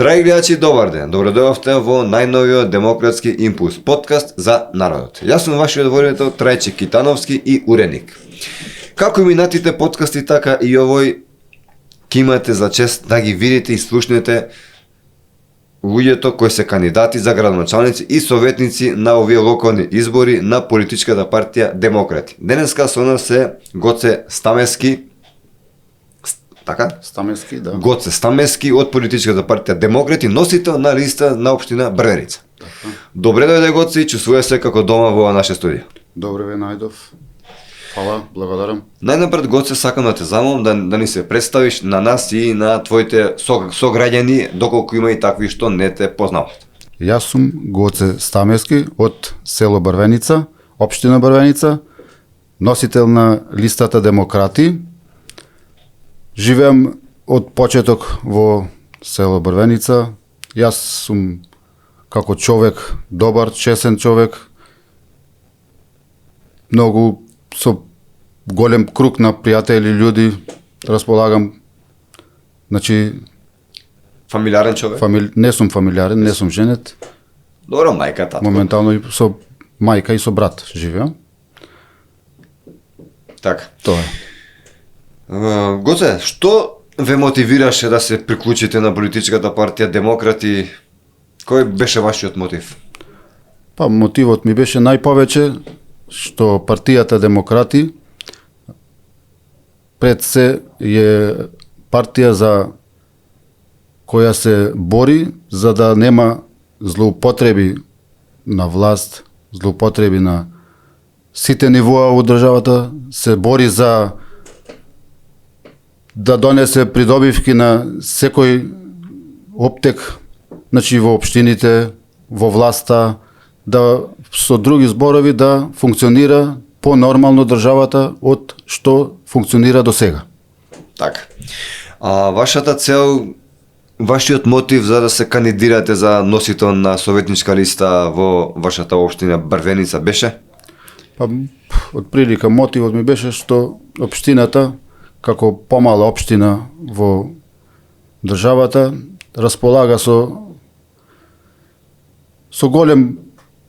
Драги гледачи, добар ден. Добредојавте во најновиот Демократски импулс, подкаст за народот. Јас сум вашиот водител Трајче Китановски и уредник. Како и минатите подкасти, така и овој ќе имате за чест да ги видите и слушнете луѓето кои се кандидати за градоначалници и советници на овие локални избори на политичката партија Демократи. Денеска со нас е Гоце Стамески, така? Стамески, да. Гоце Стамески од политичката партија Демократи, носител на листа на општина Брвеница. Добре дојде, Гоце, и чувствува се како дома во наше студио. Добре ве најдов. Фала, благодарам. Најнапред, Гоце, сакам да те замолам да ни се представиш на нас и на твоите сограѓани, доколку има и такви што не те познават. Јас сум Гоце Стамески од село Брвеница, општина Брвеница, носител на листата Демократи. Живеам од почеток во село Брвеница. Јас сум како човек, добар, чесен човек, многу со голем круг на пријатели, људи, располагам. Значи, Фамилиарен човек? Не сум фамилиарен, не сум женет. Добро, мајка, татко. Моментално и со мајка и со брат живеам. Така. Тоа е. Гоце, што ве мотивираше да се приклучите на политичката партија Демократи? Кој беше вашиот мотив? Па мотивот ми беше најповеќе што партијата Демократи пред се е партија за која се бори за да нема злоупотреби на власт, злоупотреби на сите нивоа од државата, се бори за да донесе придобивки на секој оптек, значи во општините, во власта, да со други зборови да функционира по-нормално државата од што функционира до сега. Така. А вашата цел, вашиот мотив за да се кандидирате за носител на советничка листа во вашата општина Брвеница беше? Па, од прилика мотивот ми беше што општината, како помала општина во државата, располага со голем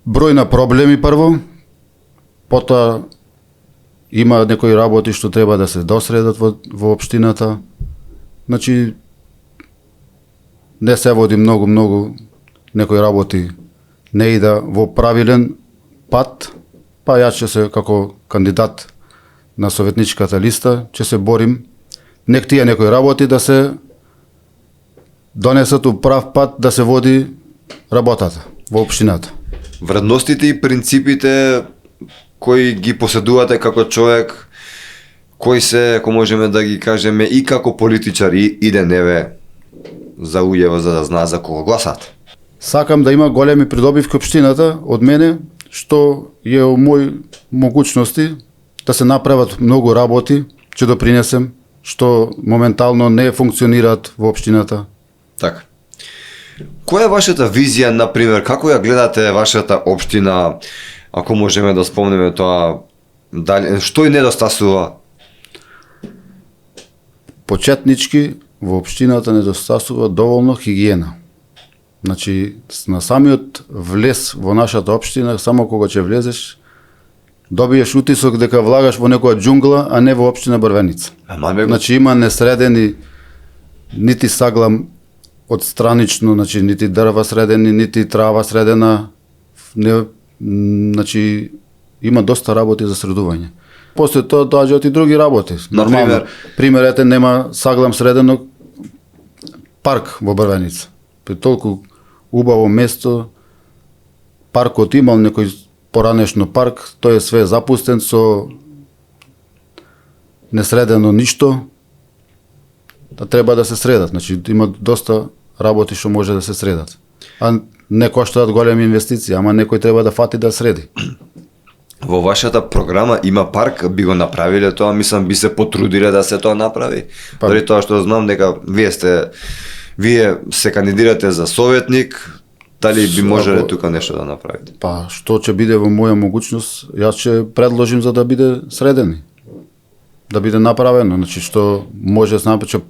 број на проблеми прво, потоа има некои работи што треба да се досредат во општината. Значи, не се води многу некои работи не ида во правилен пат, па јас ќе се како кандидат на советничката листа ќе се борим нек тие некои работи да се донесат у прав пат, да се води работата во општината. Вредностите и принципите кои ги поседувате како човек, кои се, ако можеме да ги кажеме, и како политичар и иденеве за луѓето за да знаат за кого гласат. Сакам да има големи придобивки општината од мене, што е у мој могуćности да се направат многу работи, ќе допринесем, што моментално не функционираат во општината. Така. Која е вашата визија, например, како ја гледате вашата општина, ако можеме да спомнеме тоа, дали, што и недостасува? Почетнички во општината недостасува доволно хигиена. Значи, на самиот влез во нашата општина, само кога ќе влезеш, добиеш утисок дека влагаш во некоја џунгла, а не во општина Брвеница. Значи, има несредени нити саглам од странично, значи нити дрва средени, нити трава средена. Значи, има доста работи за средување. После тоа доаѓаат и други работи. Нормално. Пример, ете, нема саглам средено парк во Брвеница. При толку убаво место, паркот имал некој поранешно парк, тој е све запустен со несредено ништо, да треба да се средат. Значи, има доста работи што може да се средат. А не коштаат големи инвестиции, ама некој треба да фати да среди. Во вашата програма има парк, би го направиле тоа, мислам би се потрудиле да се тоа направи. Дори тоа што знам дека вие се кандидирате за советник, дали би можеле тука нешто да направите? Па, што ќе биде во моја могуćност, јас ќе предложим за да биде средени. Да биде направено, значи што може да се направи,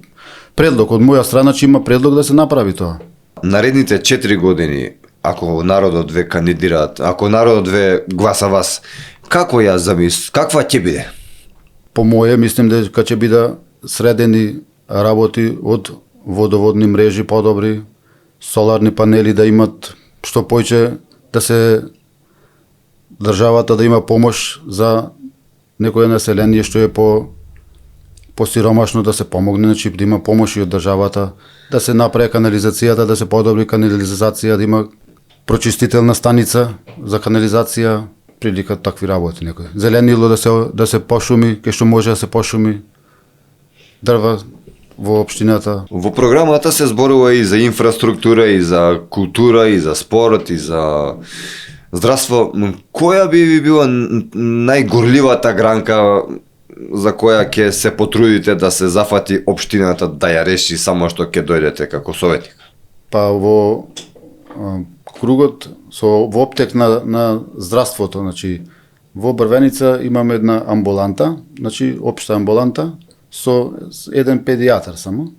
предлог од моја страна, че има предлог да се направи тоа. наредните 4 години, ако народот ве кандидираат, ако народот ве гласа вас, како ја каква ќе биде? По моje мислим дека ќе биде средени работи од водоводни мрежи подобри, соларни панели да имат што појче да се државата да има помош за некое население што е по сиромашно да се помогне, значи да има помош и од државата, да се направи канализацијата, да се подобри канализација, да има прочистителна станица за канализација, прилика такви работи некои. Зеленило да се пошуми, кај што може да се пошуми, дрва во општината. Во програмата се зборува и за инфраструктура, и за култура, и за спорт, и за здравство. Која би била најгорливата гранка за која ќе се потрудите да се зафати општината да ја реши само што ќе дојдете како советник? Па во кругот во оптек на здравството, значи во Брвеница имаме една амбуланта, значи општа амбуланта со еден педијатар само.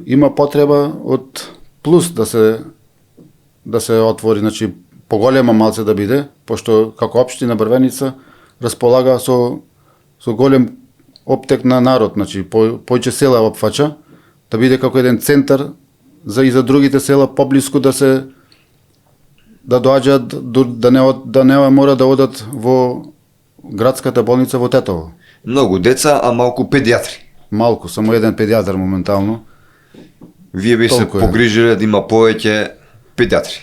Има потреба од плюс да се отвори, значи поголема малце да биде, пошто како општина Брвеница располага со голем оптек на народ, значи појќе села опфача, да биде како еден центар и за другите села поблиску да доаѓаат, да не мора да одат во градската болница во Тетово. Многу деца, а малку педијатри. Малку, само еден педијатар моментално. Вие би се погрижиле да има повеќе педијатри?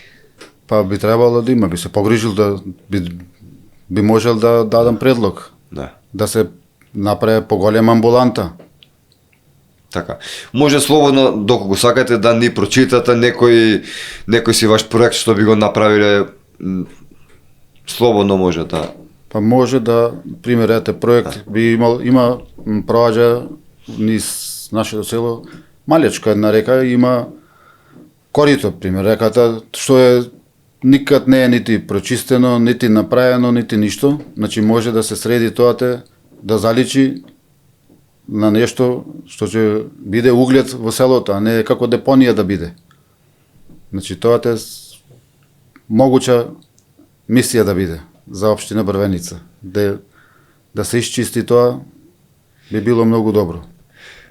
Па би требало да има, би се погрижил би можел да дадам предлог. Да се направи поголема амбуланта. Така. Може слободно, доколку сакате, да ни прочитате некој си ваш проект што би го направиле, слободно може да. Па може да, пример, проект има проаѓа низ нашето село, Малечка една река, има корито, пример, реката, што никад не е нити прочистено, нити направено, нити ништо. Значи може да се среди тоа да заличи на нешто што ќе биде углед во селото, а не како депонија да биде. Значи тоа е могуча мисија да биде за општина Брвеница. Да се исчисти тоа би било многу добро.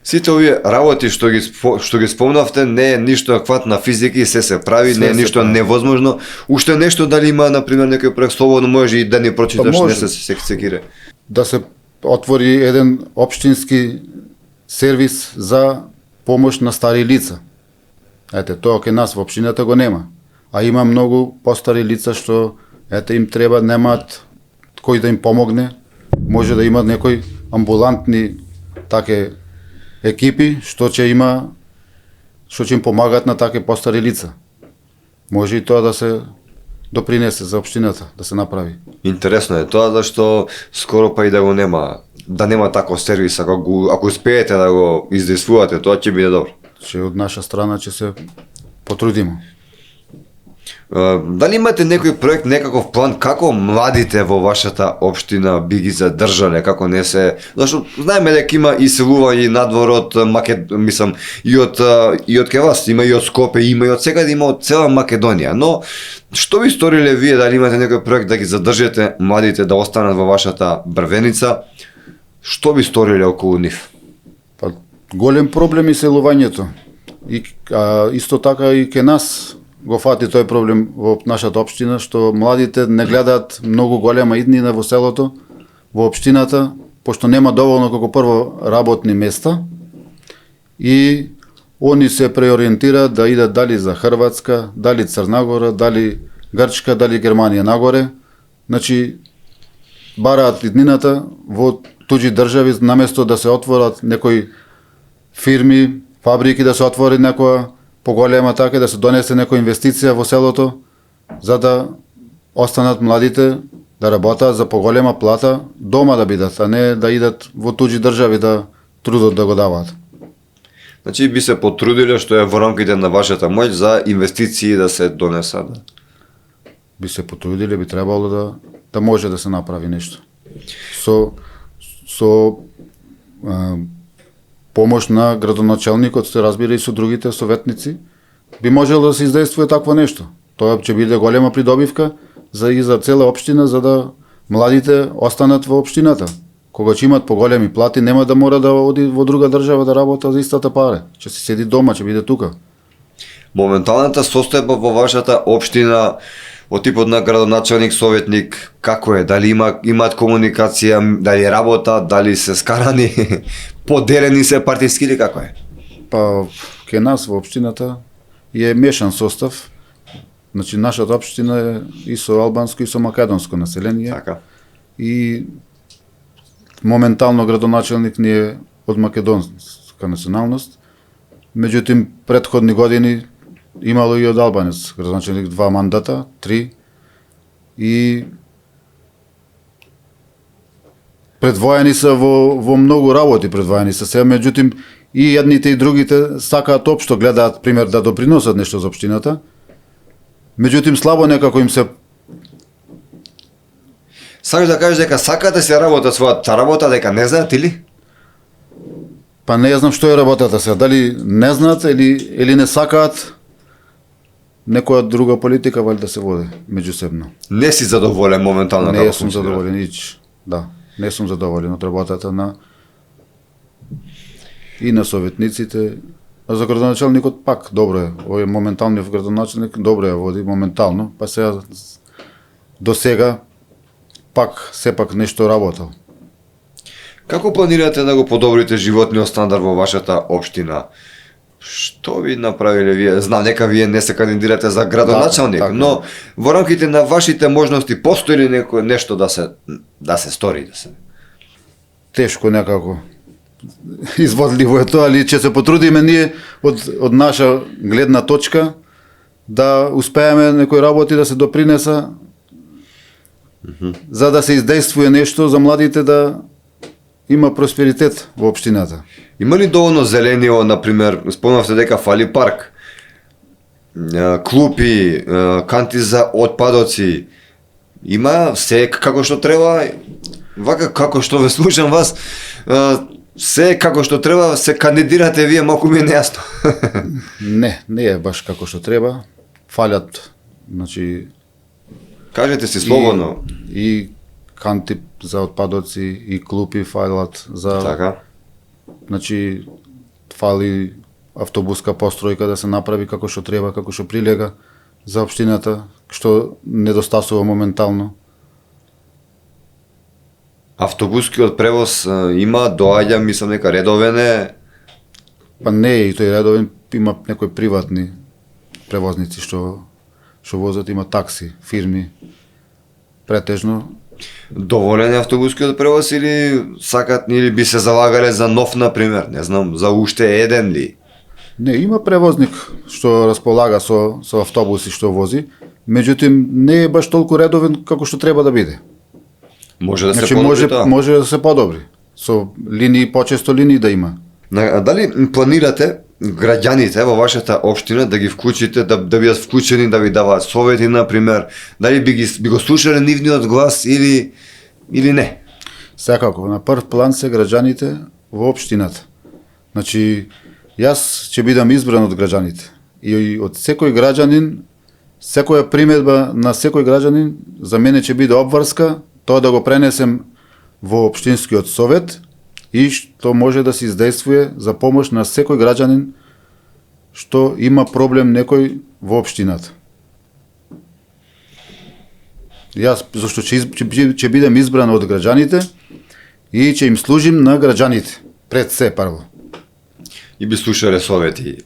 Сите овие работи што ги спомнавте не е ништо акват на физика и се прави, не е ништо невозможно. Уште нешто дали има на пример некој проект слободно може и да ни прочиташ, не се секира. Да се отвори еден општински сервис за помош на стари лица. Тоа кај нас во општината го нема. А има многу постари лица што им треба, немаат кој да им помогне. Може да имат некои амбулантни екипи што ќе им помагаат на такви постари лица. Може и тоа да се допринесе за општината, да се направи. Интересно е тоа, зашто скоро па и да го нема, да нема таков сервис, ако успеете да го издействувате, тоа ќе биде добро. Од наша страна ќе се потрудиме. Дали имате некој проект, некаков план како младите во вашата општина би ги задржале, како не се, зашто знаеме дека има иселување надвор од мислам и од кај вас, има и од Скопје, има и од секаде, има од цела Македонија, но што би сториле вие, дали имате некој проект да ги задржите младите да останат во вашата Брвеница, што би сториле околу нив? Па голем проблем иселувањето. Исто така и кај нас го фати тој проблем во нашата општина, што младите не гледаат многу голема иднина во селото, во општината, пошто нема доволно како прво работни места и они се преориентираат да идат дали за Хрватска, дали Црнагора, дали Грчка, дали Германија нагоре. Значи, бараат иднината во туѓи држави, наместо да се отворат некои фирми, фабрики, да се отвори некоја поголема така, да се донесе некоја инвестиција во селото, за да останат младите да работат за поголема плата, дома да бидат, а не да идат во туѓи држави да трудот да го даваат. Значи би се потрудиле што е во рамките на вашата моќ за инвестиции да се донесат. Би се потрудиле, би требало да може да се направи нешто. Со помош на градоначалникот, се разбира и со другите советници, би можело да се издействува такво нешто. Тоа ќе биде голема придобивка и за цела општина, за да младите останат во општината. Кога ќе имат поголеми плати, нема да мора да оди во друга држава да работа за истата паре. Ќе се седи дома, ќе биде тука. Моменталната состојба во вашата општина од типот на градоначалник, советник, како е? Дали имаат комуникација, дали работат, дали се скарани, поделени се партиски или како е? Па кај нас во општината е мешан состав. Значи нашата општина е и со албанско и со македонско население. Така. И моментално градоначалник ни е од македонска националност. Меѓутоа претходни години имало и од албанец градоначалник 2 мандата, 3 и предвоени се во многу работи, предвоени се сега, меѓутоа и едните и другите сакаат општо, гледаат пример да доприносат нешто за општината. Меѓутоа слабо некако им се. Сакаш да кажеш дека сакате се работат својата работа, дека не знаат или? Па не знам што е работата сега, дали не знаат или не сакаат некоја друга политика вали да се води меѓусебно. Не си задоволен моментално Не како сум функционира? задоволен ич. Да, не сум задоволен од работата и на советниците. А за градоначалникот пак добро е. Овој моменталниот градоначалник добро ја води моментално, па сега до сега пак сепак нешто работел. Како планирате да го подобрите животниот стандард во вашата општина? Што би направиле вие? Знам дека вие не се кандидирате за градоначалник, така. но во рамките на вашите можности постои ли нешто да се стори, да се? Тешко некако изводливо е тоа, али ќе се потрудиме ние од наша гледна точка да успееме некои работи да се допринеса за да се издействува нешто за младите, да има просперитет во општината. Има ли доволно зеленио, например, спомнавте дека фали парк, клупи, канти за отпадоци, има се како што треба, вака како што ве слушам вас, се како што треба, се кандидирате вие, малку ми е нејасно. Не е баш како што треба. Фалят, значи, Кажете си слободно. и канти за отпадоци, и клупи фалат за. Така. Значи, фали автобуска постројка да се направи како што треба, како што прилега за општината, што недостасува моментално. Автобускиот превоз има, доаѓа, мислам дека редовен е. Па не е и тој редовен, има некои приватни превозници што возат, има такси, фирми, претежно. Доволен е автобускиот превоз или сакат или би се залагале за нов, например, не знам, за уште еден ли? Не, има превозник што располага со автобуси што вози, меѓутоа не е баш толку редовен како што треба да биде. Може да се Значи подобри тоа? може да се подобри. Со линии, почесто линии да има. Дали планирате граѓаните во вашата општина да ги вклучите, да бидат вклучени, да ви даваат совети, например, дали би го слушале нивниот глас или не? Секако, на прв план се граѓаните во општината. Значи, јас ќе бидам избран од граѓаните. И од секој граѓанин, секоја приметба на секој граѓанин за мене ќе биде обврска, тоа да го пренесем во општинскиот совет и што може да се издействува за помош на секој граѓанин што има проблем некој во општината. Јас зашто ќе бидам избран од граѓаните и ќе им служим на граѓаните пред се прво. И би слушале совети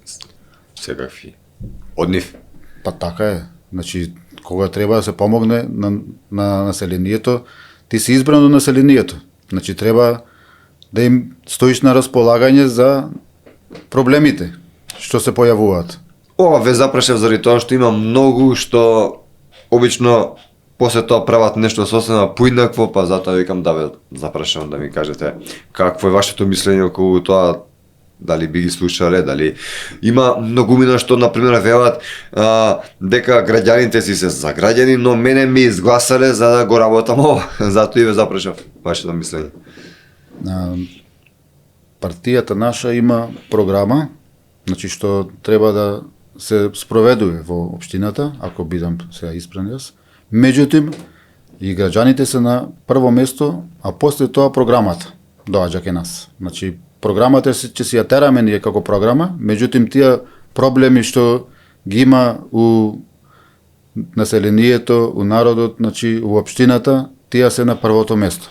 секакви од нив. Па така е. Значи, кога треба да се помогне на населението, ти си избран од населението. Значи, треба да им стоиш на располагање за проблемите што се појавуваат. Ова ве запрашав заради тоа што има многу што обично после тоа прават нешто сосема поинакво, па затоа викам да ве запрашам да ми кажете какво е вашето мислење околу тоа, дали би ги слушале, дали има многумина што например велат дека граѓаните си се за граѓани, но мене ми изгласале за да го работам ова. Затоа и ве запрашав вашето мислење. Партијата наша има програма, значи што треба да се спроведува во општината, ако бидам сега испран јас. Меѓутоа, и граѓаните се на прво место, а после тоа програмата доаѓа кај нас. Значи, програмата ќе си ја тераме ние како програма, меѓутоа тие проблеми што ги има у населението, у народот, значи у општината, тие се на првото место.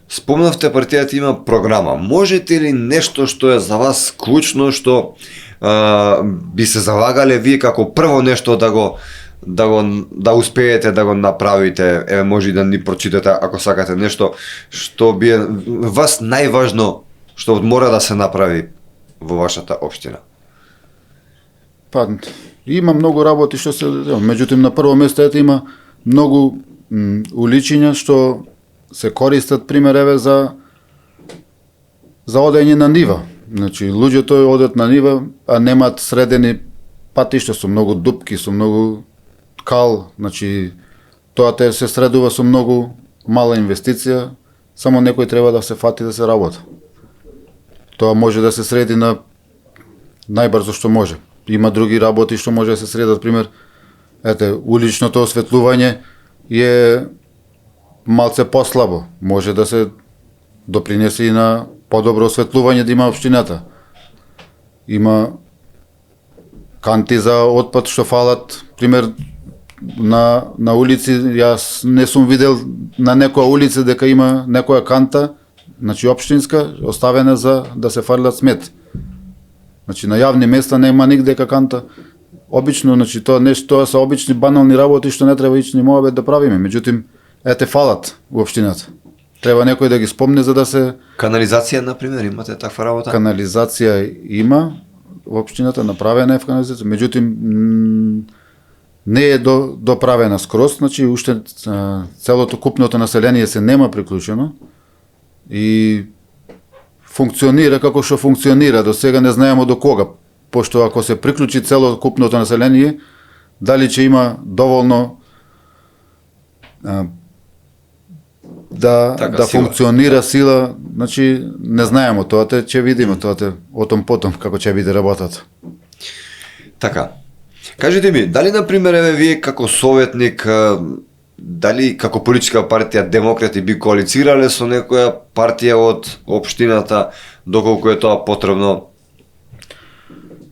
Спомнавте партијата има програма. Можете ли нешто што е за вас клучно, што би се залагале вие како прво нешто да успеете да го направите, еве може и да ни прочитате ако сакате нешто што би е вас најважно што мора да се направи во вашата општина? Па, има многу работи што се, меѓутоа на прво место има многу уличиња што се користат пример еве за одење на нива. Значи луѓето одат на нива, а немаат средени патишта со многу дупки, со многу кал, значи тоа те се средува со многу мала инвестиција, само некој треба да се фати да се работа. Тоа може да се среди на најбрзо што може. Има други работи што може да се средат, пример, уличното осветлување е малце послабо. Може да се допринесе и на подобро осветлување да има општината. Има канти за отпад што фалат, пример, на улици, јас не сум видел на некоја улица дека има некоја канта, значи општинска, оставена за да се фрлат смет. Значи на јавни места нема нигде канта. Обично, значи тоа се обични банални работи што не треба ични муабет да правиме. Меѓутоа, фалат у општината. Треба некој да ги спомне за да се... Канализација, например, имате таква работа? Канализација има во општината, направена е в канализација, меѓутоа не е доправена скроз, значи уште целото купното население се нема приклучено и функционира како што функционира, до сега не знаеме до кога, пошто ако се приклучи цело купното население, дали ќе има доволно да функционира сила, значи не знаеме тоа, ќе видиме тоа отом потом како ќе биде работата. Така. Кажете ми, дали например еве вие како советник, дали како политичка партија Демократи би коалицирале со некоја партија од општината доколку е тоа потребно?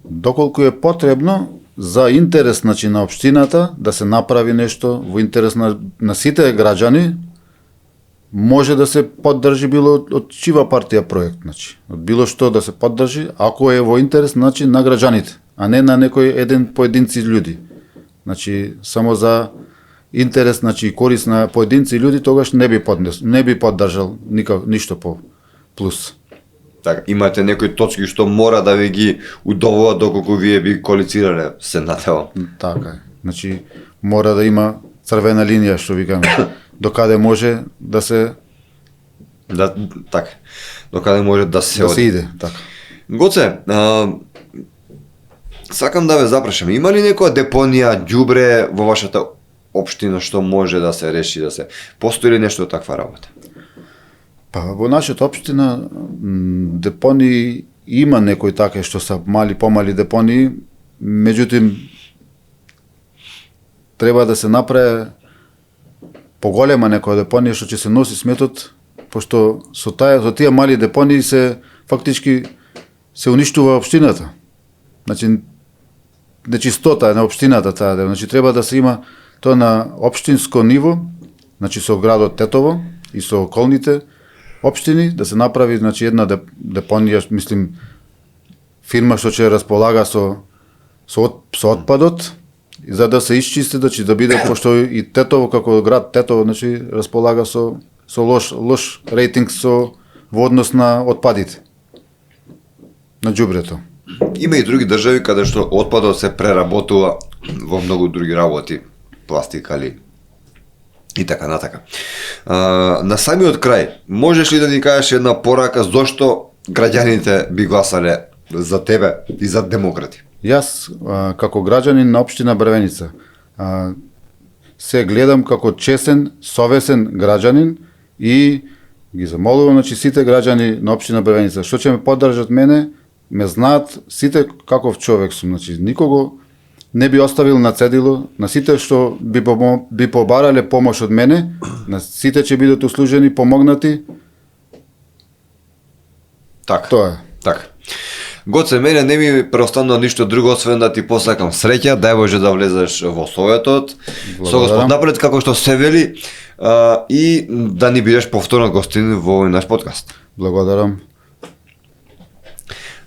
Доколку е потребно за интерес, значи, на општината да се направи нешто во интерес на сите граѓани, може да се поддржи било од чива партија проект, значи, од било што да се поддржи, ако е во интерес, значи, на граѓаните, а не на некој еден поединци луѓе. Значи, само за интерес, значи, и корис на поединци луѓе, тогаш не би поддржал ништо по плюс. Така, имате некои точки што мора да ви ги удоволат доколку вие би коалицирале се натео. Така е. Значи, мора да има црвена линија, што викаме, докаде може да се... така, докаде може да се оди. Иде, така. Гоце, сакам да ве запрашам, има ли некоја депонија, ѓубре во вашата општина што може да се реши, да се... Постои ли нешто таква работа? Па, во нашата општина депонии има некои така што се помали депонии, меѓутоа треба да се направи поголема некоја депонија што ќе се носи сметот, пошто со тие мали депонии се фактички се уништува општината. Значи нечистота на општината таа, значи треба да се има тоа на општинско ниво, значи со градот Тетово и со околните општини да се направи, значи, една депонија, мислим, фирма што ќе располага со отпадот, за да се исчисти, значи, да биде, пошто и Тетово како град Тетово, значи, располага со лош рейтинг во однос на отпадите, на ѓубрето. Има и други држави каде што отпадот се преработува во многу други работи, пластика ли и така натака. На самиот крај, можеш ли да ни кажеш една порака зошто граѓаните би гласале за тебе и за Демократи? Јас, како граѓанин на општина Брвеница, се гледам како чесен, совесен граѓанин и ги замолувам, значи, сите граѓани на општина Брвеница, што ќе ме поддржат мене ме знаат сите каков човек сум, значи никого не би оставил на цедило, на сите што би побарале помош од мене, на сите ќе бидат услужени, помогнати. Така. Тоа е. Така. Гоце, мене не ми преостанува ништо друго освен да ти посакам среќа, дај Боже да влезеш во советот, со Господ напред како што се вели, и да ни бидеш повторно гостин во овој наш подкаст. Благодарам.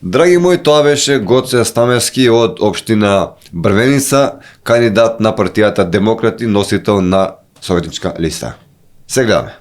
Драги мои, тоа беше Гоце Стамевски од општина Брвеница, кандидат на партијата Демократи, носител на советничка листа. Се гледаме.